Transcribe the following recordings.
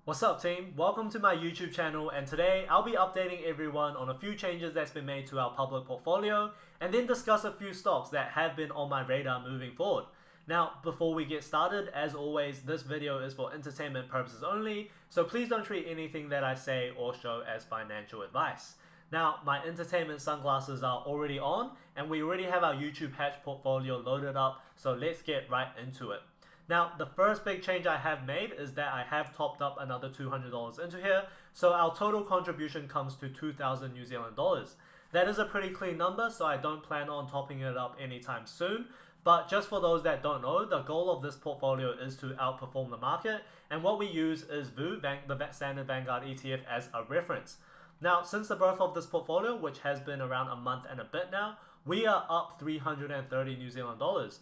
What's up team? Welcome to my YouTube channel, and today I'll be updating everyone on a few changes that's been made to our public portfolio and then discuss a few stocks that have been on my radar moving forward. Now, before we get started, as always, this video is for entertainment purposes only, so please don't treat anything that I say or show as financial advice. Now, my entertainment sunglasses are already on, and we already have our YouTube Hatch portfolio loaded up, so let's get right into it. Now, the first big change I have made is that I have topped up another $200 into here, so our total contribution comes to 2,000 New Zealand dollars. That is a pretty clean number, so I don't plan on topping it up anytime soon. But just for those that don't know, the goal of this portfolio is to outperform the market, and what we use is VU, the Standard Vanguard ETF, as a reference. Now, since the birth of this portfolio, which has been around a month and a bit now, we are up 330 New Zealand dollars.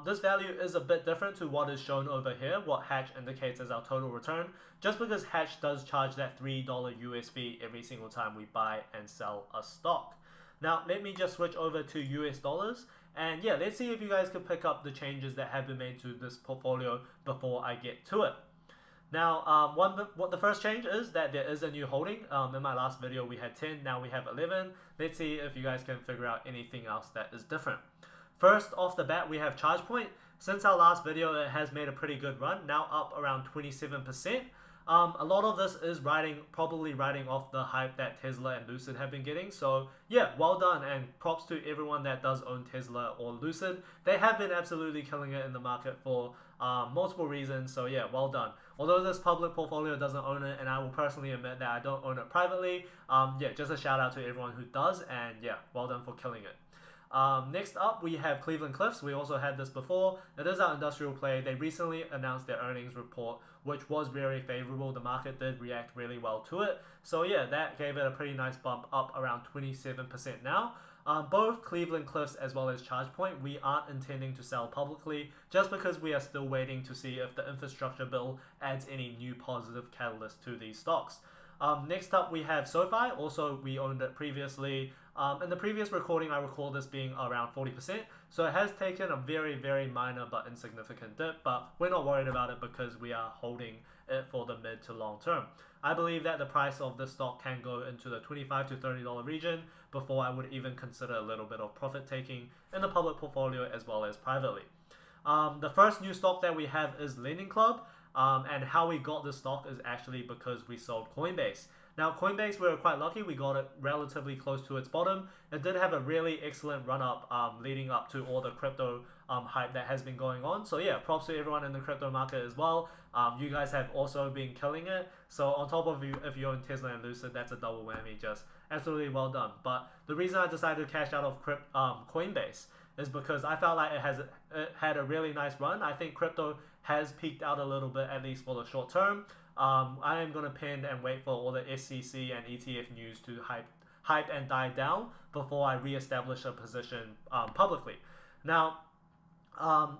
This value is a bit different to what is shown over here, what Hatch indicates as our total return, just because Hatch does charge that $3 US fee every single time we buy and sell a stock. Now, let me just switch over to US dollars, and yeah, let's see if you guys can pick up the changes that have been made to this portfolio before I get to it. Now, what the first change is that there is a new holding. In my last video we had 10, now we have 11. Let's see if you guys can figure out anything else that is different. First off the bat, we have ChargePoint. Since our last video, it has made a pretty good run, now up around 27%. A lot of this is probably riding off the hype that Tesla and Lucid have been getting. So yeah, well done, and props to everyone that does own Tesla or Lucid. They have been absolutely killing it in the market for multiple reasons. So yeah, well done. Although this public portfolio doesn't own it, and I will personally admit that I don't own it privately, yeah, just a shout out to everyone who does, and yeah, well done for killing it. Next up, we have Cleveland-Cliffs. We also had this before. It is our industrial play. They recently announced their earnings report, which was very favorable. The market did react really well to it. So yeah, that gave it a pretty nice bump up around 27% now. Both Cleveland-Cliffs as well as ChargePoint, we aren't intending to sell publicly just because we are still waiting to see if the infrastructure bill adds any new positive catalyst to these stocks. Next up, we have SoFi. Also, we owned it previously. In the previous recording, I recall this being around 40%. So it has taken a very, very minor but insignificant dip, but we're not worried about it because we are holding it for the mid to long term. I believe that the price of this stock can go into the $25 to $30 region before I would even consider a little bit of profit taking in the public portfolio as well as privately. The first new stock that we have is Lending Club. And how we got this stock is actually because we sold Coinbase. Now, Coinbase, we were quite lucky. We got it relatively close to its bottom. It did have a really excellent run up leading up to all the crypto hype that has been going on. So yeah, props to everyone in the crypto market as well. You guys have also been killing it. So on top of if you own Tesla and Lucid, that's a double whammy. Just absolutely well done. But the reason I decided to cash out of Coinbase is because I felt like it had a really nice run. I think crypto has peaked out a little bit, at least for the short term. I am going to pin and wait for all the SEC and ETF news to hype and die down before I reestablish a position publicly. Now,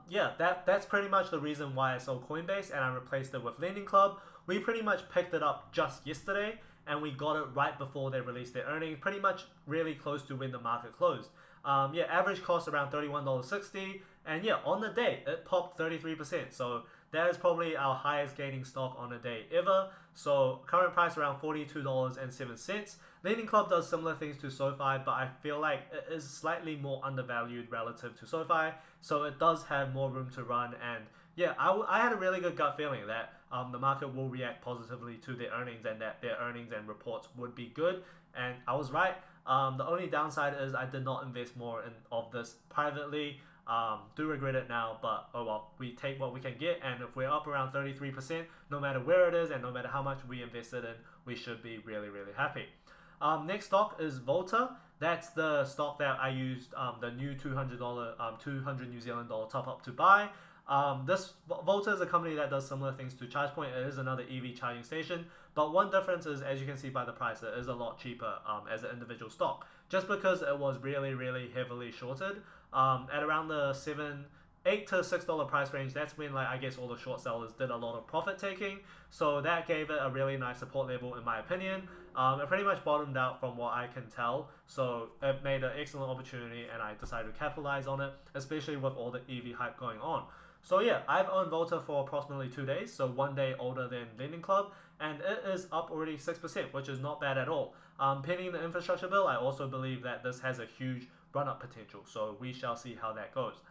yeah, that's pretty much the reason why I sold Coinbase and I replaced it with Lending Club. We pretty much picked it up just yesterday, and we got it right before they released their earnings, pretty much really close to when the market closed. Yeah, average cost around $31.60, and yeah, on the day it popped 33%. So that is probably our highest gaining stock on a day ever. So current price around $42.07. Lending Club does similar things to SoFi, but I feel like it is slightly more undervalued relative to SoFi, so it does have more room to run. And yeah, I had a really good gut feeling that the market will react positively to their earnings and that their earnings and reports would be good, and I was right. The only downside is I did not invest more of this privately. Do regret it now, but oh well, we take what we can get, and if we're up around 33%, no matter where it is and no matter how much we invested in, we should be really, really happy. Next stock is Volta. That's the stock that I used the new $200 New Zealand dollar top up to buy. This Volta is a company that does similar things to ChargePoint. It is another EV charging station, but one difference is, as you can see by the price, it is a lot cheaper as an individual stock, just because it was really, really heavily shorted at around the $8 to $6 price range. That's when, like, I guess all the short sellers did a lot of profit taking, so that gave it a really nice support level in my opinion. It pretty much bottomed out from what I can tell, so it made an excellent opportunity and I decided to capitalize on it, especially with all the EV hype going on. So yeah, I've owned Volta for approximately 2 days, so 1 day older than Lending Club, and it is up already 6%, which is not bad at all. Pending the infrastructure bill, I also believe that this has a huge run-up potential, so we shall see how that goes.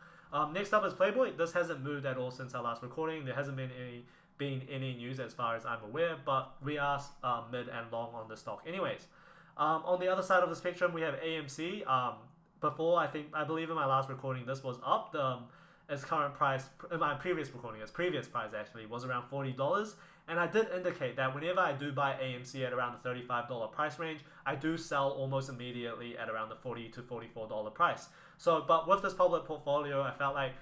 Next up is Playboy. This hasn't moved at all since our last recording. There hasn't been any news as far as I'm aware, but we are mid and long on the stock anyways. On the other side of the spectrum, we have AMC. Before, I believe in my last recording, this was up. Its current price, in my previous recording, its previous price actually was around $40. And I did indicate that whenever I do buy AMC at around the $35 price range, I do sell almost immediately at around the $40 to $44 price. So, but with this public portfolio, I felt like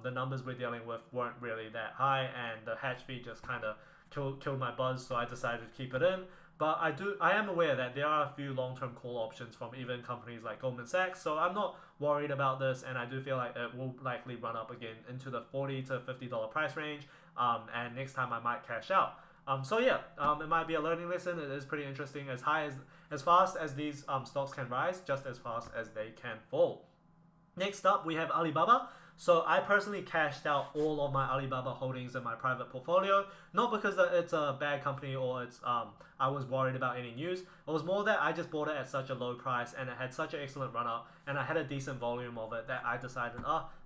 the numbers we're dealing with weren't really that high, and the hatch fee just kind of killed my buzz, so I decided to keep it in. But I am aware that there are a few long-term call options from even companies like Goldman Sachs, so I'm not worried about this, and I do feel like it will likely run up again into the $40 to $50 price range, and next time I might cash out. So yeah, it might be a learning lesson. It is pretty interesting. As fast as these stocks can rise, just as fast as they can fall. Next up, we have Alibaba. So I personally cashed out all of my Alibaba holdings in my private portfolio, not because it's a bad company or I was worried about any news. It was more that I just bought it at such a low price and it had such an excellent run up, and I had a decent volume of it that I decided,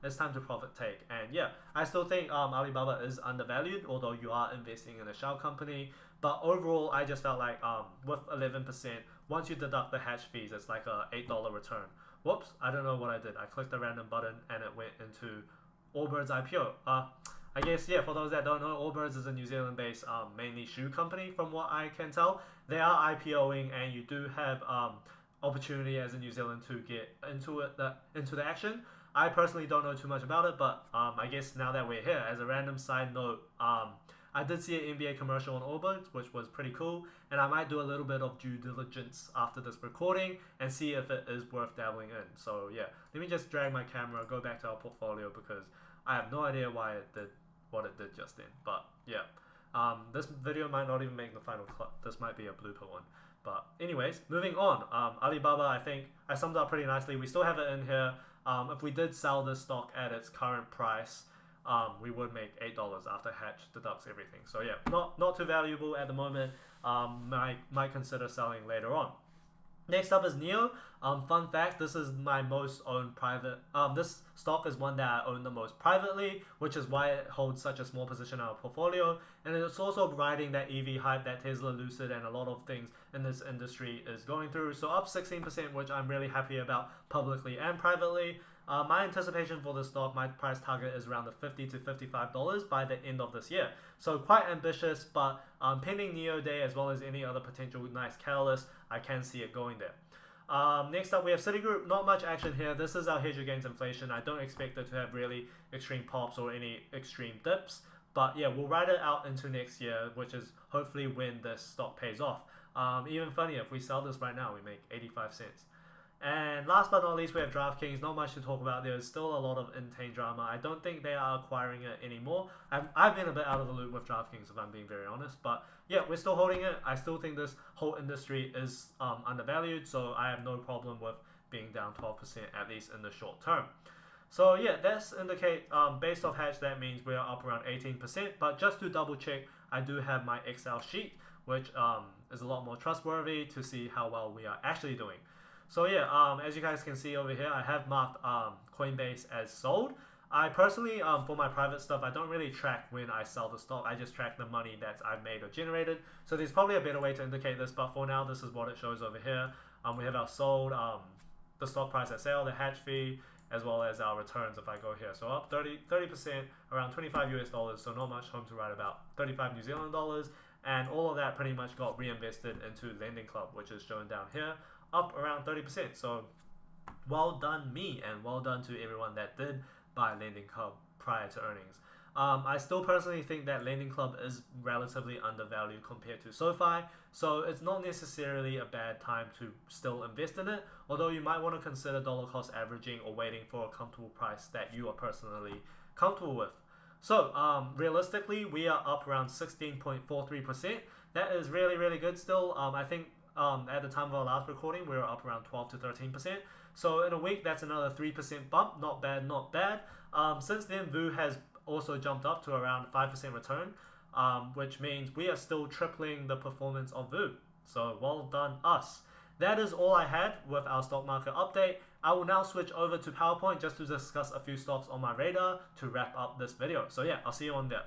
it's time to profit take. And yeah, I still think Alibaba is undervalued, although you are investing in a shell company. But overall, I just felt like with 11%, once you deduct the hatch fees, it's like a $8 return. Whoops, I don't know what I did. I clicked a random button and it went into Allbirds IPO. I guess, yeah, for those that don't know, Allbirds is a New Zealand-based mainly shoe company from what I can tell. They are IPOing, and you do have opportunity as a New Zealand to get into the action. I personally don't know too much about it, but I guess now that we're here, as a random side note, I did see an NBA commercial on Allbirds, which was pretty cool, and I might do a little bit of due diligence after this recording and see if it is worth dabbling in. So yeah, let me just drag my camera, go back to our portfolio, because I have no idea why it did what it did just then. But yeah, this video might not even make the final cut. This might be a blooper one. But anyways, moving on. Alibaba, I think I summed up pretty nicely. We still have it in here. If we did sell this stock at its current price, we would make $8 after hatch deducts everything. So yeah, not too valuable at the moment. Might consider selling later on. Next up is NEO. Fun fact, this is my most owned private. This stock is one that I own the most privately, which is why it holds such a small position in our portfolio. And it's also riding that EV hype that Tesla, Lucid, and a lot of things in this industry is going through. So up 16%, which I'm really happy about publicly and privately. My anticipation for this stock, my price target is around the $50 to $55 by the end of this year. So quite ambitious, but pending NEO Day as well as any other potential nice catalyst, I can see it going there. Next up, we have Citigroup. Not much action here. This is our hedge against inflation. I don't expect it to have really extreme pops or any extreme dips. But yeah, we'll ride it out into next year, which is hopefully when this stock pays off. Even funnier, if we sell this right now, we make 85 cents. And last but not least, we have DraftKings. Not much to talk about. There's still a lot of Entain drama. I don't think they are acquiring it anymore. I've been a bit out of the loop with DraftKings, if I'm being very honest. But yeah, we're still holding it. I still think this whole industry is undervalued, so I have no problem with being down 12%, at least in the short term. So yeah, that's indicate based off hatch, that means we are up around 18%. But just to double check, I do have my Excel sheet, which is a lot more trustworthy to see how well we are actually doing. So yeah, as you guys can see over here, I have marked Coinbase as sold. I personally, for my private stuff, I don't really track when I sell the stock. I just track the money that I've made or generated. So there's probably a better way to indicate this, but for now, this is what it shows over here. We have our sold, the stock price at sale, the hatch fee, as well as our returns if I go here. So up 30%, around 25 US dollars, so not much home to write about, 35 New Zealand dollars. And all of that pretty much got reinvested into Lending Club, which is shown down here, up around 30%. So well done me, and well done to everyone that did buy Lending Club prior to earnings. I still personally think that Lending Club is relatively undervalued compared to SoFi, so it's not necessarily a bad time to still invest in it, although you might want to consider dollar cost averaging or waiting for a comfortable price that you are personally comfortable with. So realistically, we are up around 16.43%. That is really, really good still. I think at the time of our last recording, we were up around 12 to 13%. So in a week, that's another 3% bump. Not bad, not bad. Since then, VU has also jumped up to around 5% return, which means we are still tripling the performance of VU. So well done us. That is all I had with our stock market update. I will now switch over to PowerPoint just to discuss a few stocks on my radar to wrap up this video. So yeah, I'll see you on there.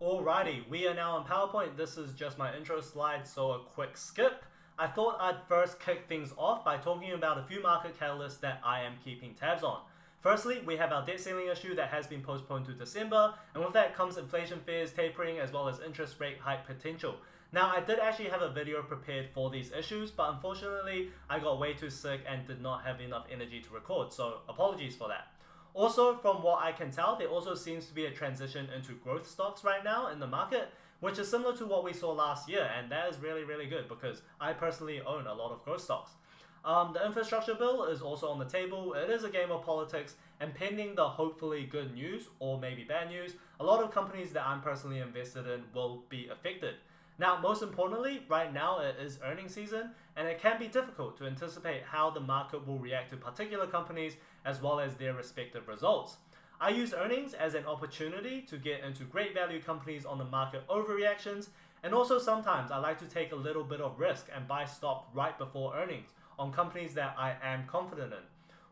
Alrighty, we are now on PowerPoint. This is just my intro slide, so a quick skip. I thought I'd first kick things off by talking about a few market catalysts that I am keeping tabs on. Firstly, we have our debt ceiling issue that has been postponed to December, and with that comes inflation fears tapering as well as interest rate hike potential. Now, I did actually have a video prepared for these issues, but unfortunately, I got way too sick and did not have enough energy to record, so apologies for that. Also, from what I can tell, there also seems to be a transition into growth stocks right now in the market, which is similar to what we saw last year, and that is really, really good because I personally own a lot of growth stocks. The infrastructure bill is also on the table. It is a game of politics, and pending the hopefully good news or maybe bad news, a lot of companies that I'm personally invested in will be affected. Now, most importantly, right now it is earnings season, and it can be difficult to anticipate how the market will react to particular companies as well as their respective results. I use earnings as an opportunity to get into great value companies on the market overreactions, and also sometimes I like to take a little bit of risk and buy stock right before earnings on companies that I am confident in.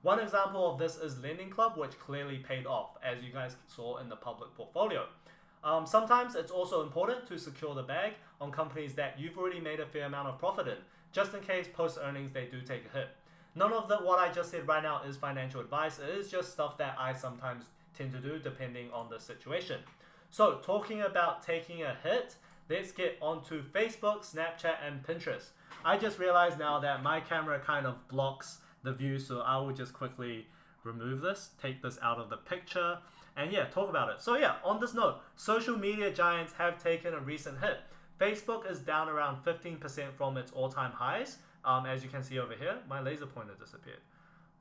One example of this is Lending Club, which clearly paid off, as you guys saw in the public portfolio. Sometimes it's also important to secure the bag on companies that you've already made a fair amount of profit in, just in case post-earnings they do take a hit. None of what I just said right now is financial advice. It is just stuff that I sometimes tend to do depending on the situation. So talking about taking a hit, let's get onto Facebook, Snapchat, and Pinterest. I just realized now that my camera kind of blocks the view, so I will just quickly remove this, take this out of the picture, and yeah, talk about it. So yeah, on this note, social media giants have taken a recent hit. Facebook is down around 15% from its all-time highs. As you can see over here, my laser pointer disappeared.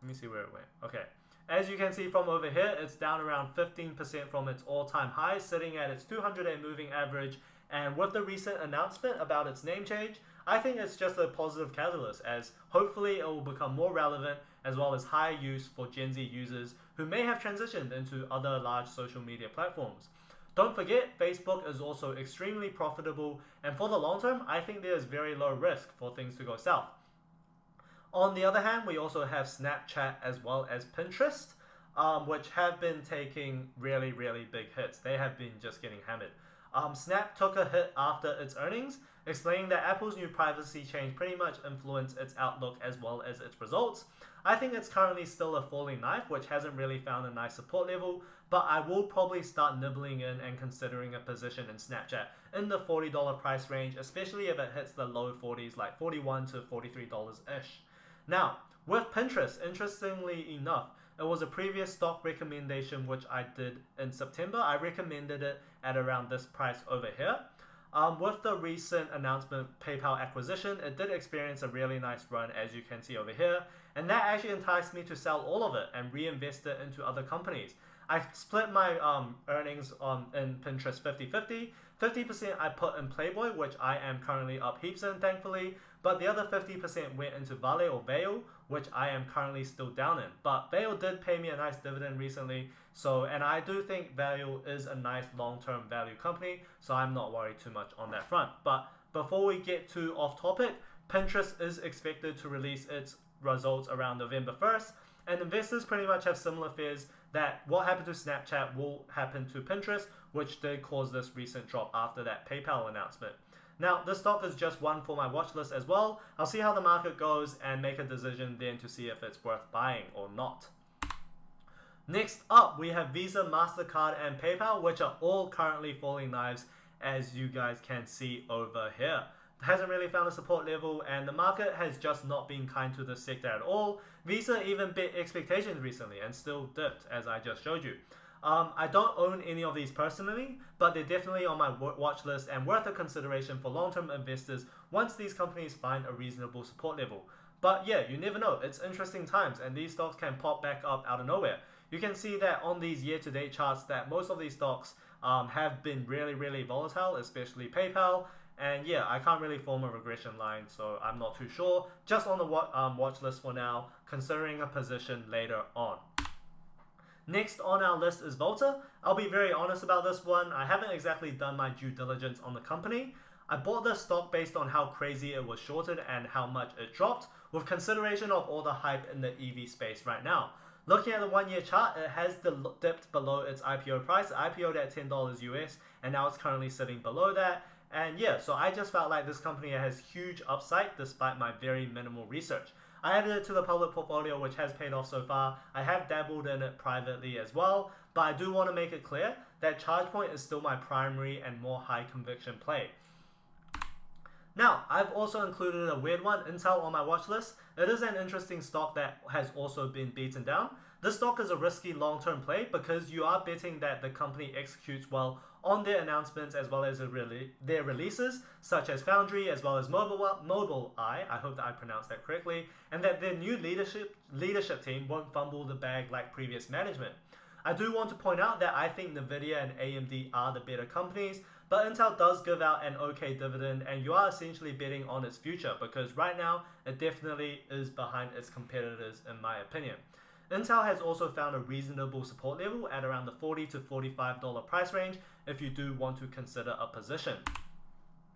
Let me see where it went. Okay. As you can see from over here, it's down around 15% from its all-time high, sitting at its 200-day moving average. And with the recent announcement about its name change, I think it's just a positive catalyst, as hopefully it will become more relevant as well as higher use for Gen Z users who may have transitioned into other large social media platforms. Don't forget, Facebook is also extremely profitable, and for the long term, I think there is very low risk for things to go south. On the other hand, we also have Snapchat as well as Pinterest, which have been taking really, really big hits. They have been just getting hammered. Snap took a hit after its earnings, explaining that Apple's new privacy change pretty much influenced its outlook as well as its results. I think it's currently still a falling knife, which hasn't really found a nice support level, but I will probably start nibbling in and considering a position in Snapchat in the $40 price range, especially if it hits the low 40s, like $41 to $43-ish. Now, with Pinterest, interestingly enough, it was a previous stock recommendation which I did in September. I recommended it at around this price over here. With the recent announcement PayPal acquisition, it did experience a really nice run, as you can see over here, and that actually enticed me to sell all of it and reinvest it into other companies. I split my earnings in Pinterest 50-50. 50% I put in Playboy, which I am currently up heaps in, thankfully, but the other 50% went into Vale or Vail, which I am currently still down in. But Vail did pay me a nice dividend recently, and I do think Vail is a nice long-term value company, so I'm not worried too much on that front. But before we get too off topic, Pinterest is expected to release its results around November 1st, and investors pretty much have similar fears that what happened to Snapchat will happen to Pinterest, which did cause this recent drop after that PayPal announcement. Now, this stock is just one for my watch list as well. I'll see how the market goes and make a decision then to see if it's worth buying or not. Next up, we have Visa, MasterCard, and PayPal, which are all currently falling knives, as you guys can see over here. It hasn't really found a support level, and the market has just not been kind to this sector at all. Visa even beat expectations recently and still dipped, as I just showed you. I don't own any of these personally, but they're definitely on my watch list and worth a consideration for long-term investors once these companies find a reasonable support level. But yeah, you never know. It's interesting times, and these stocks can pop back up out of nowhere. You can see that on these year-to-date charts that most of these stocks have been really, really volatile, especially PayPal. And yeah, I can't really form a regression line, so I'm not too sure. Just on the watch list for now, considering a position later on. Next on our list is Volta. I'll be very honest about this one. I haven't exactly done my due diligence on the company. I bought this stock based on how crazy it was shorted and how much it dropped, with consideration of all the hype in the EV space right now. Looking at the 1 year chart, it has dipped below its IPO price. It IPO'd at $10 US and now it's currently sitting below that. And yeah, so I just felt like this company has huge upside despite my very minimal research. I added it to the public portfolio, which has paid off so far. I have dabbled in it privately as well, but I do want to make it clear that ChargePoint is still my primary and more high conviction play. Now, I've also included a weird one, Intel, on my watch list. It is an interesting stock that has also been beaten down. This stock is a risky long-term play because you are betting that the company executes well on their announcements as well as their releases, such as Foundry as well as Mobileye, I hope that I pronounced that correctly, and that their new leadership team won't fumble the bag like previous management. I do want to point out that I think Nvidia and AMD are the better companies, but Intel does give out an okay dividend and you are essentially betting on its future because right now it definitely is behind its competitors in my opinion. Intel has also found a reasonable support level at around the $40 to $45 price range if you do want to consider a position.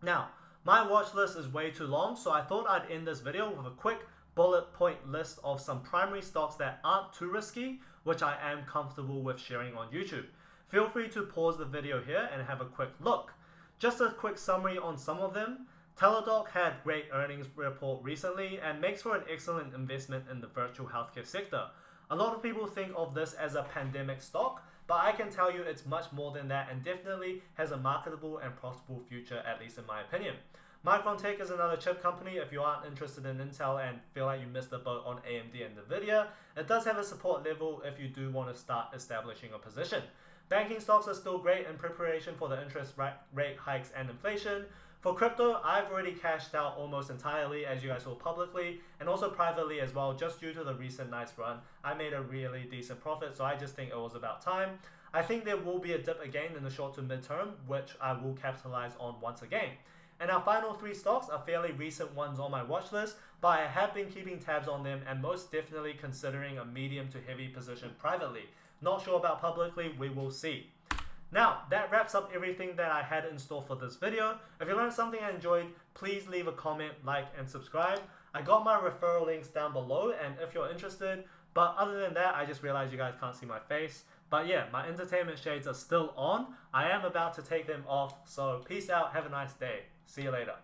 Now, my watch list is way too long, so I thought I'd end this video with a quick bullet point list of some primary stocks that aren't too risky, which I am comfortable with sharing on YouTube. Feel free to pause the video here and have a quick look. Just a quick summary on some of them. TLDR had great earnings report recently and makes for an excellent investment in the virtual healthcare sector. A lot of people think of this as a pandemic stock, but I can tell you it's much more than that and definitely has a marketable and profitable future, at least in my opinion. Micron is another chip company. If you aren't interested in Intel and feel like you missed the boat on AMD and Nvidia, it does have a support level if you do want to start establishing a position. Banking stocks are still great in preparation for the interest rate hikes and inflation. For crypto, I've already cashed out almost entirely, as you guys saw publicly, and also privately as well, just due to the recent nice run. I made a really decent profit, so I just think it was about time. I think there will be a dip again in the short to mid-term, which I will capitalize on once again. And our final three stocks are fairly recent ones on my watch list, but I have been keeping tabs on them and most definitely considering a medium to heavy position privately. Not sure about publicly, we will see. Now, that wraps up everything that I had in store for this video. If you learned something I enjoyed, please leave a comment, like, and subscribe. I got my referral links down below, and if you're interested, but other than that, I just realized you guys can't see my face. But yeah, my entertainment shades are still on. I am about to take them off, so peace out, have a nice day. See you later.